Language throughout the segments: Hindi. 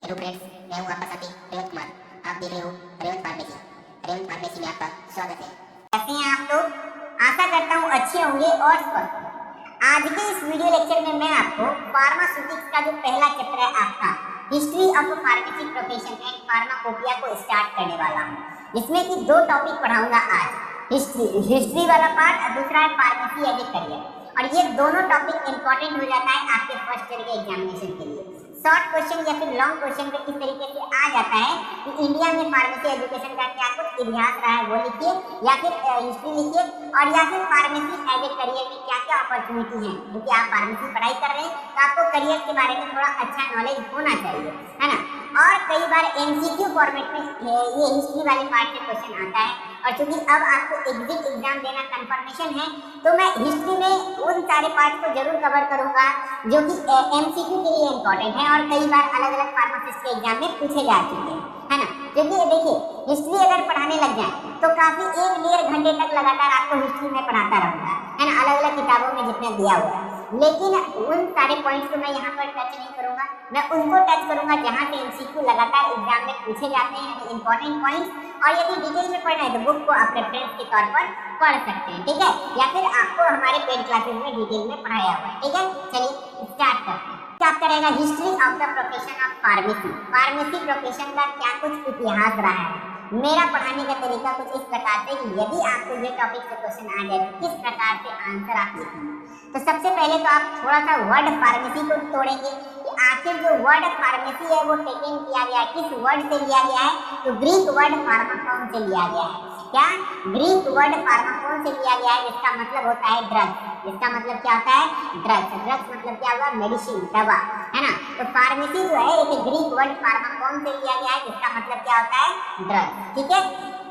हेलो फ्रेंड्स, मैं हूं आपका साथी रेवंत कुमार। आप देख रहे हो रेवंत फार्मेसी। रेवंत फार्मेसी में आपका स्वागत है। कैसे हैं आप लोग? आशा करता हूं अच्छे होंगे और स्वस्थ। आज के इस वीडियो लेक्चर में मैं आपको फार्मास्यूटिक्स का जो पहला चैप्टर है आपका history of pharmacy profession and pharmacopoeia को स्टार्ट करने वाला हूं, जिसमें कि दो टॉपिक पढ़ाऊंगा आज। हिस्ट्री वाला पार्ट और दूसरा है फार्मेसी एज ए करियर। और ये दोनों टॉपिक इंपॉर्टेंट हो जाता है आपके फर्स्ट ईयर के एग्जामिनेशन के लिए। शॉर्ट क्वेश्चन या फिर लॉन्ग क्वेश्चन पे किस तरीके से आ जाता है कि इंडिया में फार्मेसी एजुकेशन का क्या कुछ इतिहास रहा है वो लिखिए, या फिर हिस्ट्री लिखिए, और या फिर फार्मेसी एज ए करियर में क्या क्या अपॉर्चुनिटी है। क्योंकि आप फार्मेसी पढ़ाई कर रहे हैं तो आपको करियर के बारे में थोड़ा अच्छा नॉलेज होना चाहिए, है ना। और कई बार एमसीक्यू फॉर्मेट में ये हिस्ट्री वाले पार्ट से क्वेश्चन आता है, और चूंकि अब आपको एग्जिट एग्जाम देना कंफर्मेशन है तो मैं हिस्ट्री में उन सारे पार्ट को जरूर कवर करूंगा जो कि एमसीक्यू के लिए इंपॉर्टेंट है और कई बार अलग अलग फार्मासिस्ट के एग्जाम में पूछे जा चुके हैं, है ना। क्योंकि देखिए, हिस्ट्री अगर पढ़ाने लग जाए तो काफी 1-1.5 घंटे तक लगातार आपको हिस्ट्री में पढ़ाता रहूंगा, है ना, अलग अलग किताबों में जितना दिया हुआ है। लेकिन उन सारे पॉइंट्स को मैं यहाँ पर टच नहीं करूंगा, मैं उनको टच करूंगा जहाँ से एमसीक्यू लगातार एग्जाम में पूछे जाते हैं, इंपॉर्टेंट पॉइंट्स। और यदि डिटेल में पढ़ना है तो बुक को आप रेफरेंस के तौर पर पढ़ सकते हैं, ठीक है, या फिर आपको हमारे पेड क्लासेस में डिटेल में पढ़ाया हुआ है, ठीक है। चलिए स्टार्ट करते हैं। क्या करेगा history of the profession of pharmacy. Pharmacy profession का क्या कुछ इतिहास रहा है। मेरा पढ़ाने का तरीका कुछ इस प्रकार से कि यदि आपको ये टॉपिक से क्वेश्चन आ जाए तो किस प्रकार से आंसर आप लिखेंगे। तो सबसे पहले तो आप थोड़ा सा वर्ड फार्मेसी को तोड़ेंगे कि आखिर जो वर्ड फार्मेसी है वो टेकन किया गया है, किस वर्ड से लिया गया है। तो ग्रीक वर्ड फार्माकोन से लिया गया है। क्या? ग्रीक वर्ड फार्माकोन से लिया गया है, जिसका मतलब होता है ड्रग्स। इसका मतलब क्या होता है? ड्रग्स। ड्रग्स मतलब क्या हुआ? मेडिसिन, दवा, है ना। तो फार्मेसी जो है एक ग्रीक वर्ड फार्माकोन से लिया गया है, जिसका मतलब क्या होता है? ड्रग्स, ठीक है।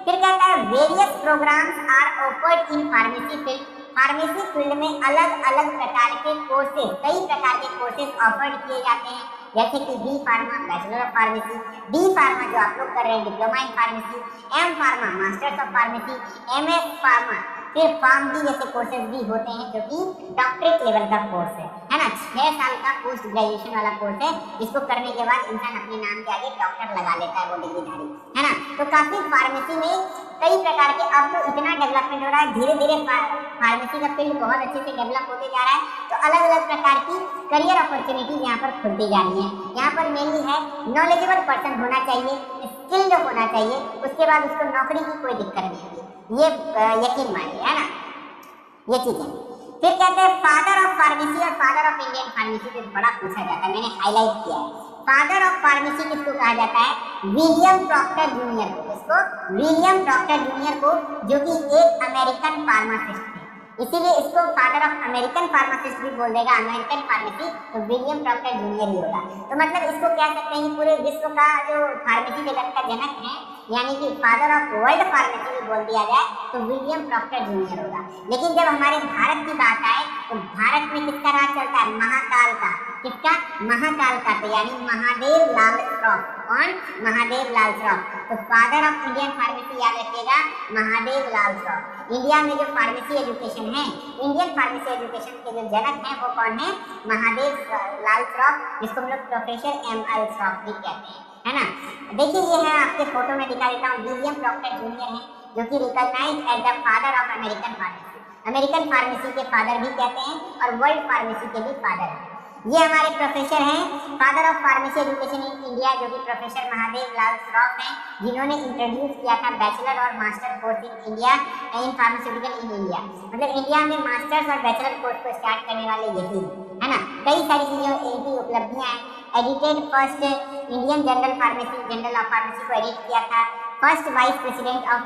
फिर कहता है various programs are offered in pharmacy field. Pharmacy field में अलग अलग प्रकार के कोर्सेज, कई प्रकार के कोर्सेज ऑफर्ड किए जाते हैं, जैसे कि B pharma bachelor of pharmacy, D pharma जो आप लोग कर रहे हैं diploma in pharmacy, M pharma masters of pharmacy, MS pharma, फिर फार्म डी जैसे कोर्सेज भी होते हैं जो कि डॉक्टरेट लेवल का कोर्स है ना। 6 साल का पोस्ट ग्रेजुएशन वाला कोर्स है, जिसको करने के बाद इंसान अपने नाम के आगे डॉक्टर लगा लेता है, वो डिग्रीधारी, है ना। तो काफी फार्मेसी में कई प्रकार के, अब तो इतना डेवलपमेंट हो रहा है, धीरे धीरे फार्मेसी का फील्ड बहुत अच्छे से डेवलप होते जा रहा है। तो अलग अलग प्रकार की करियर अपॉर्चुनिटीज यहाँ पर खुलती जा रही है। यहाँ पर मेनली है नॉलेजेबल पर्सन होना चाहिए, स्किल्ड होना चाहिए, उसके बाद उसको नौकरी की कोई दिक्कत नहीं होगी, ये यकीन मानिए, है ना, ये चीज है। फिर कहते हैं फादर ऑफ फार्मेसी और फादर ऑफ इंडियन फार्मेसी पे बड़ा पूछा जाता है, मैंने हाईलाइट किया है। फादर ऑफ फार्मेसी किसको कहा जाता है? विलियम प्रॉक्टर जूनियर को। इसको विलियम प्रॉक्टर जूनियर को, जो कि एक अमेरिकन फार्मासिस्ट थे, इसीलिए इसको फादर ऑफ अमेरिकन फार्मासिस्ट भी बोल देगा, अमेरिकन फार्मेसी। तो विलियम प्रॉक्टर जूनियर ही होगा। तो मतलब इसको क्या सकते हैं कि पूरे विश्व का जो फार्मेसी जगत का जनक है, यानी कि फादर ऑफ वर्ल्ड फार्मेसी भी बोल दिया जाए तो विलियम प्रॉक्टर जूनियर होगा। लेकिन जब हमारे भारत की बात आए तो भारत में किसका राज चलता है? महाकाल का। किसका? महाकाल का। तो यानी महादेव लाल श्रॉफ। कौन? महादेव लाल श्रॉफ। तो फादर ऑफ इंडियन फार्मेसी याद रखिएगा, महादेव लाल श्रॉफ। इंडिया में जो फार्मेसी एजुकेशन है, इंडियन फार्मेसी एजुकेशन के जो जनक हैं वो कौन है? महादेव लाल श्रॉफ, जिसको हम लोग प्रोफेसर ML श्रॉफ भी कहते हैं, है ना। देखिए ये है, आपके फोटो में दिखा देता हूँ, विलियम प्रॉक्टर जूनियर है, जो कि recognised as the father of American pharmacy. American pharmacy के फादर भी कहते हैं और वर्ल्ड फार्मेसी के भी फादर हैं। ये हमारे प्रोफेसर हैं, father of pharmacy education in India, जो कि प्रोफेसर महादेव लाल श्रॉफ हैं, जिन्होंने इंट्रोड्यूस किया था बैचलर और master course in India in pharmaceutical in India. मतलब इंडिया में मास्टर्स और बैचलर कोर्स को स्टार्ट करने वाले यही, है ना। कई सारी चीज़ें इनकी उपलब्धियाँ हैं। Edited first Indian general pharmacy, general of pharmacy को एडिट किया था। First vice president of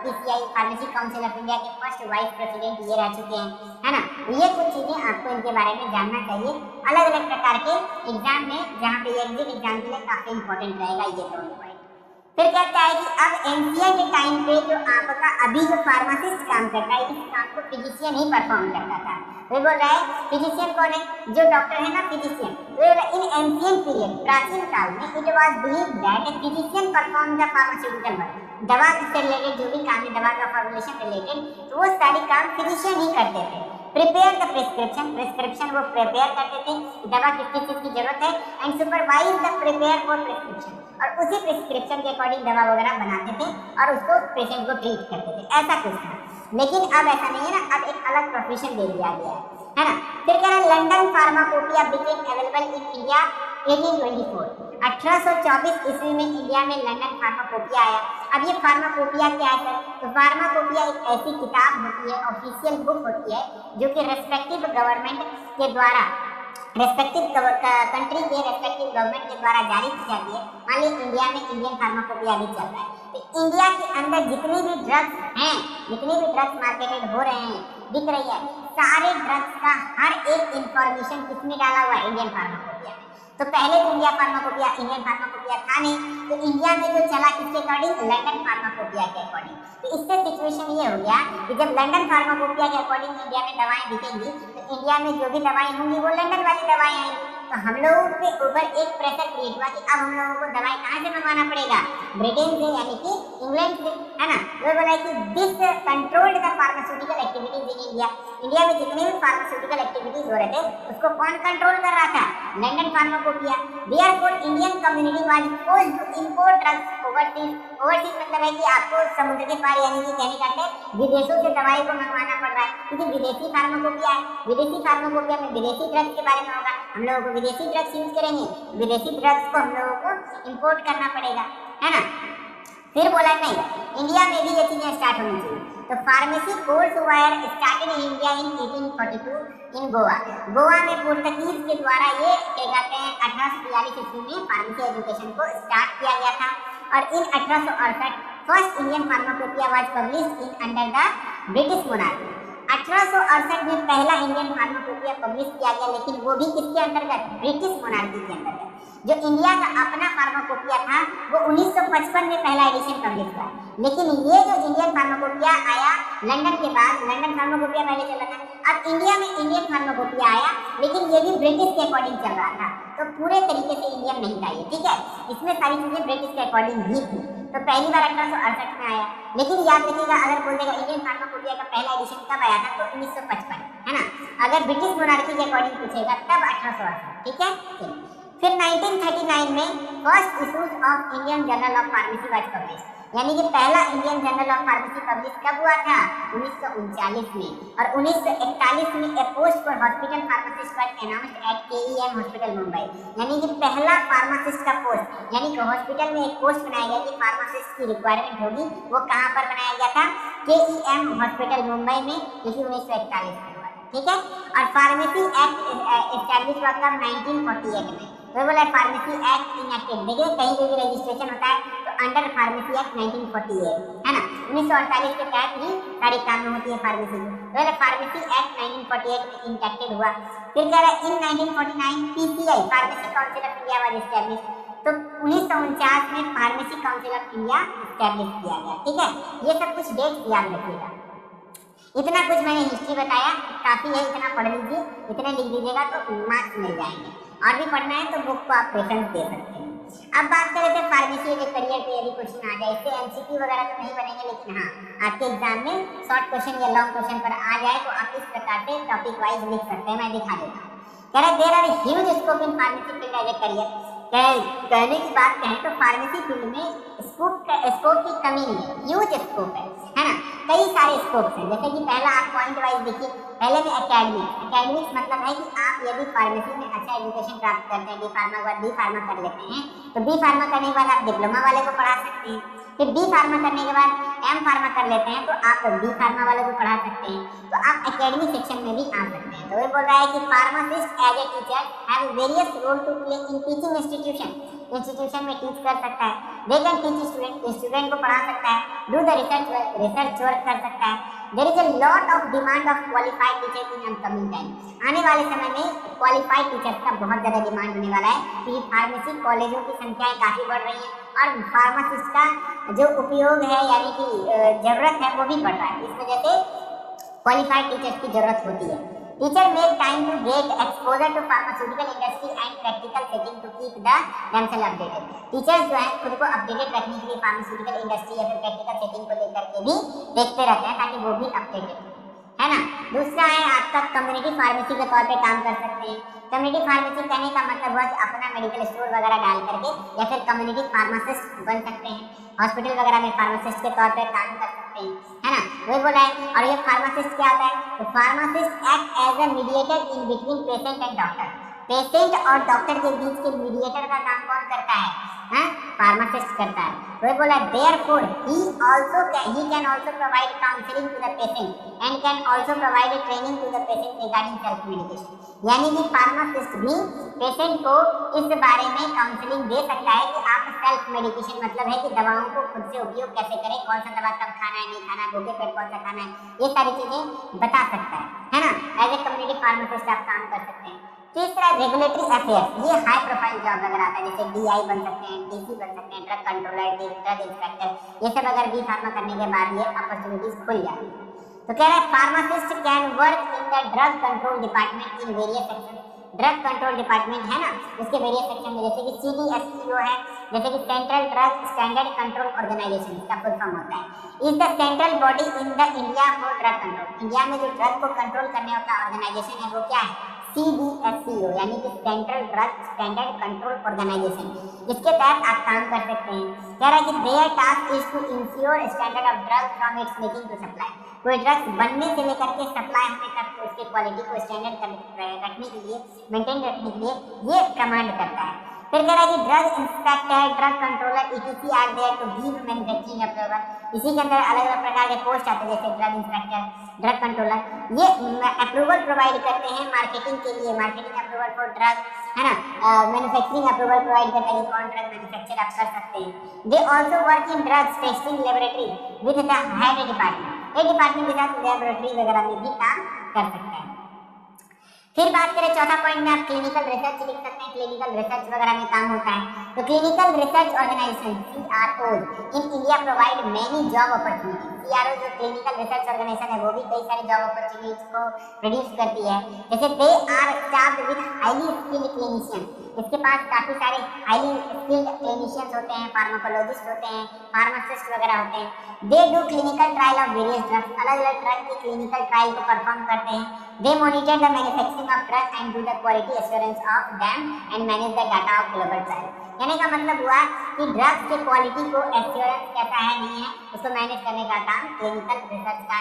PCI pharmacy council of India के फर्स्ट वाइस प्रेसिडेंट ये रह चुके हैं, है ना। ये कुछ चीज़ें आपको इनके बारे में जानना चाहिए अलग अलग प्रकार के एग्जाम में, जहाँ पे एग्जिट एग्जाम के लिए काफ़ी इंपॉर्टेंट रहेगा ये दोनों पॉइंट। फिर कहता है कि अब एनसीआर के टाइम पे जो आपका अभी जो फार्मासिस्ट काम करता है, इस काम को फिजिशियन ही परफॉर्म करता था। वो बोल रहा है फिजिशियन कौन है? जो डॉक्टर है ना, फिजिशियन। इन एंशिएंट पीरियड, प्राचीन काल में, it was believed that a physician perform the pharmaceutical work. दवा से रिलेटेड जो भी काम है, दवा का फॉर्मुलेशन रिलेटेड, तो वो सारी काम फिजिशियन ही करते थे। प्रिपेयर द प्रिस्क्रिप्शन वो प्रिपेयर करते थे दवा किस किस चीज की जरूरत है, and supervise the prepare for prescription, और उसी प्रिस्क्रिप्शन के अकॉर्डिंग दवा वगैरह बनाते थे और उसको पेशेंट को ट्रीट करते थे, ऐसा कुछ था। लेकिन अब ऐसा नहीं है ना, अब एक अलग प्रोफेशन दे दिया गया है ना। फिर कह रहा है London pharmacopoeia became available in India 1824, 1824 ईस्वी में इंडिया में लंदन फार्माकोपिया आया। अब ये फार्माकोपिया क्या है सर? तो फार्माकोपिया एक ऐसी किताब होती है, ऑफिशियल बुक होती है, जो कि रेस्पेक्टिव गवर्नमेंट के द्वारा, रेस्पेक्टिव कंट्री के रेस्पेक्टिव गवर्नमेंट के द्वारा जारी की जाती है। मान लीजिए इंडिया में इंडियन फार्माकोपिया अभी चल रहा है, तो इंडिया के अंदर जितनी भी ड्रग्स हैं, जितनी भी ड्रग्स मार्केटेड हो रहे हैं, दिख रही है, सारे ड्रग्स का हर एक इंफॉर्मेशन किसमें डाला हुआ है? इंडियन फार्माकोपिया में। तो पहले तो इंडियन फार्माकोपिया था नहीं, तो इंडिया में जो चला किसके अकॉर्डिंग? लंदन फार्माकोपिया के अकॉर्डिंग। तो इससे सिचुएशन ये हो गया कि जब लंदन फार्माकोपिया के अकॉर्डिंग इंडिया में दवाएं बिकेंगी, तो इंडिया में जो भी दवाएं होंगी वो लंदन वाली दवाएं आएंगी। तो हम लोगों के ऊपर एक प्रेशर क्रिएट हुआ कि अब हम लोगों को दवाई कहाँ से मंगवाना पड़ेगा? ब्रिटेन से, यानी कि इंग्लैंड से, है ना। वो बोला कि this controlled the pharmaceutical activities in India. India में जितने भी फार्मास्यूटिकल एक्टिविटीज हो रहे थे उसको कौन कंट्रोल कर रहा था? London pharmacopoeia. Therefore Indian community was forced to import drugs overseas. Overseas मतलब है कि आपको समुद्र के पार, यानी कि कहने का मतलब विदेशों से दवाई को मंगवाना पड़ रहा है, क्योंकि विदेशी फार्माकोपिया है। विदेशी फार्माकोपिया में विदेशी ड्रग्स के बारे में होगा, हम लोगों को विदेशी ड्रग्स यूज करेंगे, विदेशी ड्रग्स को हम लोगों को इंपोर्ट करना पड़ेगा, है ना। फिर बोला नहीं, इंडिया में भी ये चीजें स्टार्ट होनी चाहिए। तो pharmacy course wire started in India in 1842 इन गोवा। गोवा में पुर्तगीज के द्वारा ये क्या कहते हैं 1842 ईस्वी में फार्मेसी एजुकेशन को स्टार्ट किया गया था। और इन 1868 first Indian pharmacopoeia was published in under the British monarchy. 1868 में पहला इंडियन फार्माकोपिया पब्लिश किया गया, लेकिन वो भी किसके अंतर्गत? ब्रिटिश मोनार्की के अंतर्गत। जो इंडिया का अपना फार्माकोपिया था वो 1955 में पहला एडिशन पब्लिश हुआ, लेकिन ये जो इंडियन फार्माकोपिया आया लंदन के बाद, लंदन फार्माकोपिया पहले चला था, अब इंडिया में इंडियन फार्माकोपिया आया, लेकिन ये भी ब्रिटिश के अकॉर्डिंग चल रहा था, तो पूरे तरीके से इंडियन नहीं था ये, ठीक है। इसमें सारी चीजें ब्रिटिश के अकॉर्डिंग ही थी। तो पहली बार 1868 में आया, लेकिन याद रखिएगा अगर बोल देगा इंडियन फार्माकोपिया का पहला एडिशन कब आया था, तो 1955, है ना। अगर ब्रिटिश मोनार्की के अकॉर्डिंग पूछेगा तब 1868, ठीक है। फिर 1939 में first issues of Indian journal of pharmacy was publish, यानी कि पहला Indian journal of pharmacy publish कब हुआ था? 1939 में। और 1941 में a post for hospital pharmacist was announced at KEM hospital Mumbai, यानी कि पहला फार्मासिस्ट का पोस्ट, यानी कि हॉस्पिटल में एक पोस्ट बनाया गया कि फार्मासिस्ट की रिक्वायरमेंट होगी, वो कहाँ पर बनाया गया था? केईएम हॉस्पिटल मुंबई में, जो कि 1941 में हुआ, ठीक है। और फार्मेसी एक्ट एस्टैब्लिश हुआ था 1948 में। तो बोला फार्मेसी एक्ट इनएक्टेड, देखिए कहीं पे भी रजिस्ट्रेशन होता है तो अंडर फार्मेसी एक्ट 1948, है ना। 1948 के तहत ही सारी काम होती है फार्मेसी की। तो फार्मेसी एक्ट 1948 में इनएक्टेड हुआ। फिर कह रहा है इन 1949 PCI pharmacy council of India was establish, तो 1949 में pharmacy council of India establish किया गया, ठीक है। ये सब कुछ डेट याद रखिएगा। इतना कुछ मैंने हिस्ट्री बताया, काफी है, इतना पढ़ लीजिए, इतने लिख दीजिएगा तो मार्क्स मिल जाएंगे। और भी पढ़ना है तो बुक को आप प्रेफरेंस दे सकते हैं। अब बात करें तो फार्मेसी के करियर पे यदि क्वेश्चन आ जाए, इससे एमसीक्यू वगैरह तो नहीं बनेंगे, लेकिन हाँ आपके एग्जाम में शॉर्ट क्वेश्चन या लॉन्ग क्वेश्चन पर आ जाए तो आप इस प्रकार से टॉपिक वाइज लिख सकते हैं। मैं दिखा देता हूँ। कह रहा है there are huge scope in pharmacy field as a career. कहने की बात कहें तो फार्मेसी फील्ड में स्कोप की कमी नहीं है, ह्यूज स्कोप है ना। कई सारे स्कोप्स हैं, जैसे कि पहला आप पॉइंट वाइज देखिए, पहले में एकेडमिक्स मतलब है कि आप यदि फार्मेसी में अच्छा एजुकेशन प्राप्त करते हैं, डी फार्मा के बाद बी फार्मा कर लेते हैं, तो बी फार्मा करने के बाद आप डिप्लोमा वाले को पढ़ा सकते हैं। फिर बी फार्मा करने के बाद एम फार्मा कर लेते हैं तो आप बी फार्मा वाले को पढ़ा सकते हैं, तो आप एकेडमिक सेक्शन में भी आ सकते हैं। तो ये बोल रहा है कि pharmacist as a teacher have various role to play in teaching institution में टीच कर सकता है, दे कैन टीच स्टूडेंट को पढ़ा सकता है, डू द रिसर्च वर्क कर सकता है। There is a lot of demand of qualified teachers in upcoming time. आने वाले समय में क्वालिफाइड टीचर्स का बहुत ज़्यादा डिमांड होने वाला है, क्योंकि फार्मेसी कॉलेजों की संख्याएं काफ़ी बढ़ रही हैं और फार्मासिस्ट का जो उपयोग है यानी कि ज़रूरत है वो भी बढ़ रहा है। इस वजह से क्वालिफाइड टीचर्स की ज़रूरत होती है। Teacher make time to get exposure to pharmaceutical industry and practical setting to keep themselves updated. Teachers जो है खुद को अपडेटेड रखने के लिए फार्मास्यूटिकल इंडस्ट्री या फिर प्रैक्टिकल सेटिंग को लेकर के भी देखते रहते हैं ताकि वो भी अपडेटेड है ना। दूसरा है आपका कम्युनिटी फार्मेसी के तौर पे काम कर सकते हैं। कम्युनिटी फार्मेसी कहने का मतलब हुआ कि अपना मेडिकल स्टोर वगैरह डाल करके या फिर कम्युनिटी फार्मासिस्ट बन सकते हैं, हॉस्पिटल वगैरह में फार्मासिस्ट के तौर पे काम कर सकते हैं, है ना, वही बोला है। और ये फार्मासिस्ट क्या होता है, तो pharmacist act as a mediator in between patient and doctor. Patient और डॉक्टर के बीच के मीडिएटर का काम कौन करता है, फार्मासिस्ट करता है। तो ये बोला therefore he can also provide counseling to the patient and can also provide a training to the patient regarding self medication। यानी कि फार्मासिस्ट भी पेशेंट को इस बारे में काउंसलिंग दे सकता है कि आप सेल्फ मेडिकेशन मतलब है कि दवाओं को खुद से उपयोग कैसे करें, कौन सा दवा कब खाना है, नहीं खाना, भूखे पेट कौन सा खाना है, ये सारी चीजें बता सकता है ना। एज ए कम्युनिटी फार्मासिस्ट आप काम कर सकते हैं। तीसरा रेगुलेटरी अफेयर्स, ये हाई प्रोफाइल जॉब अगर आता है, जैसे DI बन सकते हैं, DC बन सकते हैं, ड्रग कंट्रोलर, ड्रग इंस्पेक्टर, ये सब अगर बी फार्मा करने के बाद ये अपॉर्चुनिटीज खुल जाती है। तो कह रहा है pharmacist can work in the drug control department in various section. Drug control department है ना, उसके वेरियस सेक्शन में जैसे कि CDSCO है, जैसे कि central drug standard control organisation, इसका फुल फॉर्म होता है, is the central body in the India for drug control. India में जो ड्रग को कंट्रोल करने का ऑर्गेनाइजेशन है वो क्या है, CDSCO, यानी कि central drug standard control organisation. इसके तहत आप काम कर सकते हैं। कह रहा है कि their task is to ensure standard of drug from its making to supply. कोई ड्रग्स बनने से लेकर के सप्लाई होने तक उसके क्वालिटी को स्टैंडर्ड रखने के लिए, मेंटेन रखने के लिए ये कमांड करता है। फिर कह रहा है कि drug inspector, drug controller ETC are there to give manufacturing approval. इसी के अंदर अलग अलग प्रकार के पोस्ट आते हैं, जैसे ड्रग इंस्पेक्टर, ड्रग कंट्रोलर, ये अप्रूवल प्रोवाइड करते हैं मार्केटिंग के लिए, मार्केटिंग अप्रूवल फॉर ड्रग, है ना, मैन्युफैक्चरिंग अप्रूवल प्रोवाइड करता है कि कौन ड्रग मैन्युफैक्चर आप कर सकते हैं। They also work in drugs testing laboratory with the head department. ये डिपार्टमेंट के साथ लेबोरेटरी वगैरह में भी काम कर सकते हैं। फिर बात करें चौथा पॉइंट में, आप क्लिनिकल रिसर्च लिख सकते हैं, क्लिनिकल रिसर्च वगैरह में काम होता है। तो clinical research organisation CRO in India provide many job opportunity. CRO जो क्लिनिकल रिसर्च ऑर्गेनाइजेशन है वो भी कई सारे जॉब अपॉर्चुनिटीज को प्रोड्यूस करती है। जैसे they are staffed with highly skilled clinician, इसके पास काफी सारे हाईली स्किल्ड क्लिनिशियंस होते हैं, फार्माकोलॉजिस्ट होते हैं, फार्मासिस्ट वगैरह होते हैं। They do clinical trial of various drugs, अलग अलग ड्रग की क्लिनिकल ट्रायल को परफॉर्म करते हैं। They monitor the manufacturing of drugs and do the quality assurance of them and manage the data of global trial. कहने का मतलब हुआ कि ड्रग्स के क्वालिटी को एश्योरेंस कैसा है नहीं है उसको मैनेज करने का काम क्लिनिकल रिसर्च का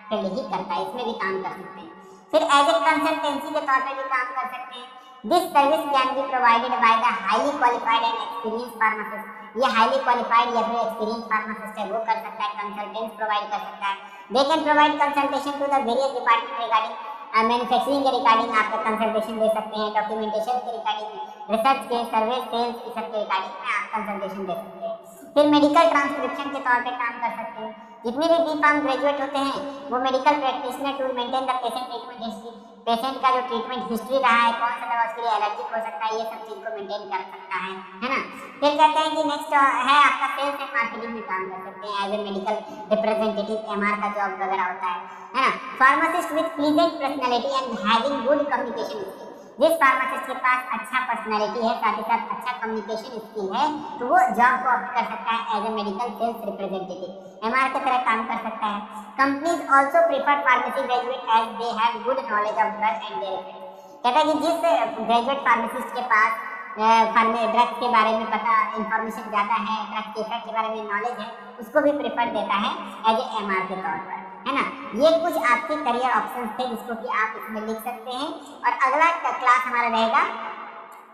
फील्ड ही करता है, इसमें भी काम कर सकते हैं। फिर एज ए कंसल्टेंसी के तौर पर भी काम कर सकते हैं। This service can be provided by the highly qualified and experience pharmacist. ये हाईली क्वालिफाइड या फिर एक्सपीरियंस फार्मासिस्ट है वो कर सकता है, कंसल्टेंस प्रोवाइड कर सकता है। They can provide consultation to the various department regarding manufacturing के रिगार्डिंग आपका कंसल्टेशन दे सकते हैं, डॉक्यूमेंटेशन के रिगार्डिंग, रिसर्च के, सर्वे, सेल्स की सब के रिगार्डिंग में आप कंसल्टेशन दे सकते हैं। फिर मेडिकल ट्रांसक्रिप्शन के तौर पे काम कर सकते हैं। जितने भी B.Pharm ग्रेजुएट होते हैं वो medical practitioner to maintain the patient treatment history, patient का जो ट्रीटमेंट हिस्ट्री रहा है, कौन सा दवा उसके लिए एलर्जिक हो सकता है, ये सब चीज को मेंटेन कर सकता है ना। फिर कहते हैं कि नेक्स्ट है आपका सेल्स एंड मार्केटिंग में काम कर सकते हैं, as a medical representative MR का जॉब वगैरह होता है ना। Pharmacist with pleasant personality and having good communication skill, जिस फार्मासिस्ट के पास अच्छा पर्सनैलिटी है, साथ ही साथ अच्छा कम्युनिकेशन स्किल है, तो वो जॉब को ऑप्ट कर सकता है as a medical sales representative, MR की तरह काम कर सकता है। Companies also prefer pharmacy graduate as they have good knowledge of drug and their effect. कहता है कि जिस ग्रेजुएट फार्मासिस्ट के पास ड्रग्स के बारे में पता इंफॉर्मेशन ज़्यादा है, ड्रग्स के इफेक्ट के बारे में नॉलेज है, उसको भी प्रीफर देता है एज ए MR के तौर पर, है ना। ये कुछ आपके करियर ऑप्शंस थे जिसको कि आप इसमें लिख सकते हैं। और अगला क्लास हमारा रहेगा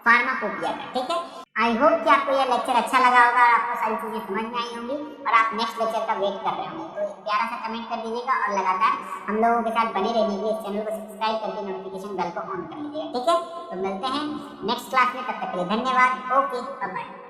फार्माकोपिया का, ठीक है। आई होप कि आपको यह लेक्चर अच्छा लगा होगा और आपको सारी चीज़ें समझ में आई होंगी और आप नेक्स्ट लेक्चर का वेट कर रहे होंगे। तो एक प्यारा सा कमेंट कर दीजिएगा और लगातार हम लोगों के साथ बने रहने के लिए इस चैनल को सब्सक्राइब करके नोटिफिकेशन बेल को ऑन कर लीजिएगा, ठीक है। तो मिलते हैं नेक्स्ट क्लास में, तब तक के लिए धन्यवाद। Okay, bye bye.